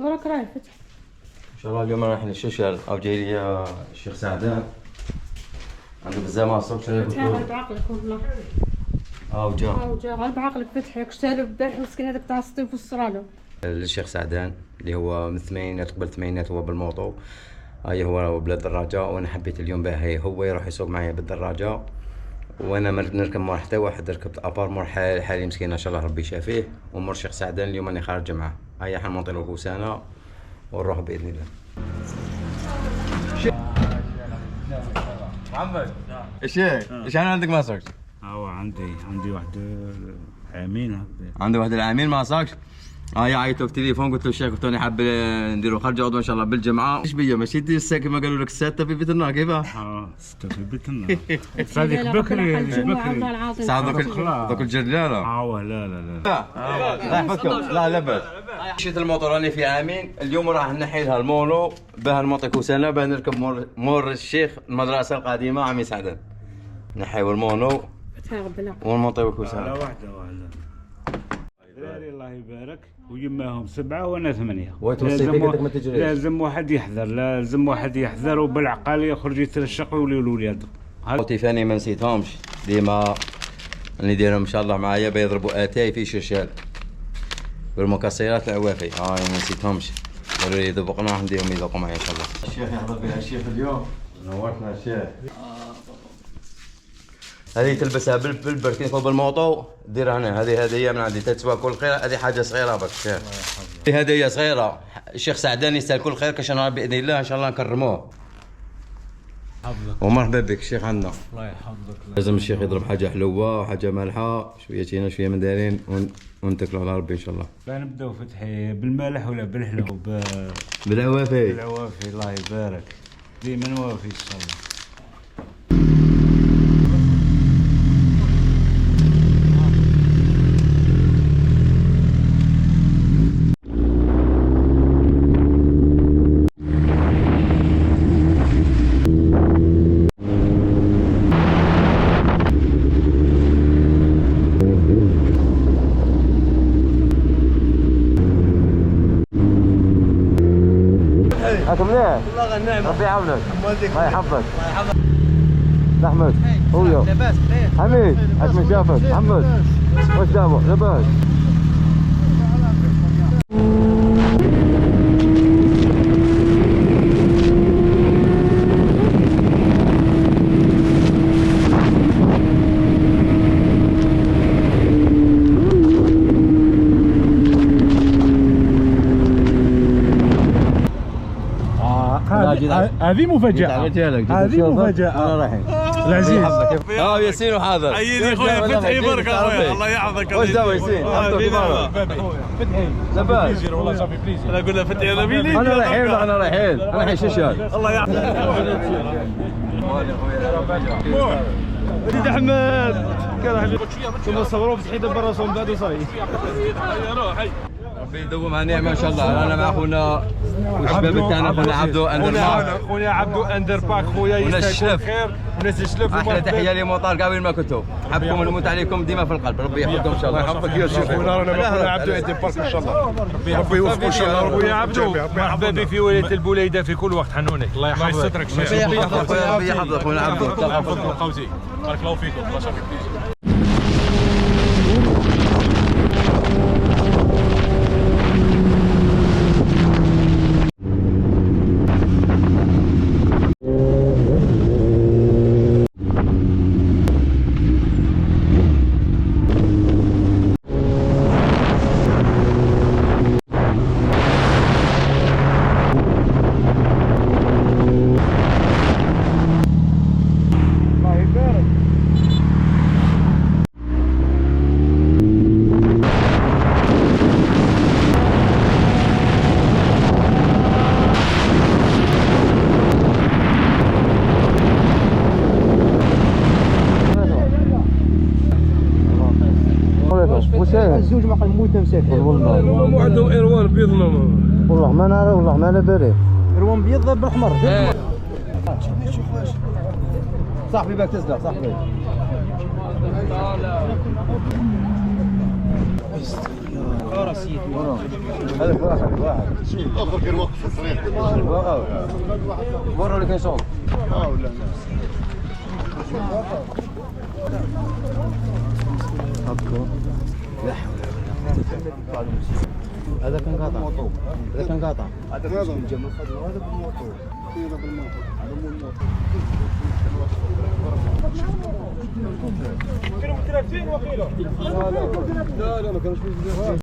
وراك راهي فتح. ان شاء الله اليوم رايح للششل او جاي لي الشيخ سعدان عنده بزاف ما صوت فتحها بعقلك والله. وجا غير بعقلك فتحي كشتالو البارح مسكين هذاك تاع السطيف في الصرالو. للشيخ سعدان اللي هو من الثمانينات قبل الثمانينات هو بالموطو. هو بلا دراجة وانا حبيت اليوم باهي هو يروح يسوق معايا بالدراجة وانا نركب مور حتى واحد. ركبت ابار مور حالي مسكين ان شاء الله ربي يشافيه. ومور الشيخ سعدان اليوم راني خارج معاه. هيا حنمونطي له كوسانة ونروح باذن الله. محمد ايش انا عندك ما ساقش؟ عندي واحد عامين هكذا. عنده واحد العامين ما ساقش. هيا عيطوا في التليفون قلت له الشيخ قلت له حاب نديروا خرجه عضو ان شاء الله بالجمعه. ايش بيا ماشي دي الساعه كما قالوا لك السادة في بيت النار كيفاه؟ 6 في بيت النار. صديق بكري ساعة دوك الجرلانه. لا لا يحفظكم لا بس. مشيت الموطور راني في عامين اليوم راح نحي لها المونو باه نموطي كوسانه باه نركب مور الشيخ المدرسه القديمه عمي سعدان. نحيو المونو ونموطيو كوسانه. واحده الله يبارك ويماهم 7 وانا 8. لازم واحد يحذر وبالعقل يخرج يترشق ويولي الولاد. خوتي ثاني ما نسيتهمش ديما اللي نديرهم ان شاء الله معايا بيضربوا اتاي في ششال بالمكسرات العوافي. ما نسيتهمش قالوا لي ذوقناهم نديهم يذوقوا معايا ان شاء الله. الشيخ يحضر بها الشيخ اليوم نورتنا الشيخ. هذه تلبسها بالبركين فوق بالموطو ديرها هنا. هذه هديه من عندي تتسوى كل خير. هذه حاجه صغيره بك الشيخ. هذه هديه صغيره الشيخ سعدان يستاهل كل خير كاش باذن الله ان شاء الله نكرموه. ومرحبا بك الشيخ عندنا. الله يحفظك. لازم الشيخ يضرب حاجه حلوه وحاجه مالحه شويه هنا شويه من دارين ونتكلوا على ربي ان شاء الله. نبداو فتحي بالمالح ولا بالحلو؟ بالعوافي. الله يبارك ديما وافي ان شاء الله. مليح والله غنام ربي يعاونك الله يحفظك. احمد خويا لاباس بخير حميد عاش من شافك. محمد واش دابا لاباس؟ هذه مفاجأة. هذه مفاجأة. انا رايحين العزيز ياسين وحاضر. عيني خويا فتحي برك اخويا الله يحفظك. واش دابا ياسين؟ فتحي لاباس والله صافي بليزير. انا قلنا فتحي انا بيلي. انا رايحين ششال. الله يحفظك. وليد احمد كان ثم صوروا فتحي دبر راسهم بعد وصاي. ربي يدوم على النعمه ان شاء الله. انا مع خونا والشباب تاعنا خونا عبدو اندر باك. خويا عبدو اندر باك خويا يستاهل خير وناس الشلف. احلى تحيه لمطار كاع وين ما كنتوا. حبكم ونموت عليكم ديما في القلب. ربي يحفظكم ان شاء الله. الله يحفظك يا شيخ. خونا رانا عبدو اندر باك ان شاء الله. ربي يوفقك ان شاء الله. خويا عبدو مرحبا بك في ولايه البوليده في كل وقت. حنونك الله يحفظك. ربي يحفظك خونا عبدو. الله يحفظك القوزي. بارك الله فيكم. الله يشافيك. الزوج ما قال موت مساكن والله ما عندهم ايروان بيض والله ما نرى والله ما على بالي. ايروان بيض بالاحمر. صاحبي باك تسلق صاحبي. هذاك واحد اخر كان واقف صريح مرة اللي كان يصوم ولا هكا لا حول ولا قوة. هذا كان قاطع هذا كان قاطع هذا بالجمل خدمه هذا بالموتور هذا بالموتور كيلو 30 وكيلو لا ما كانش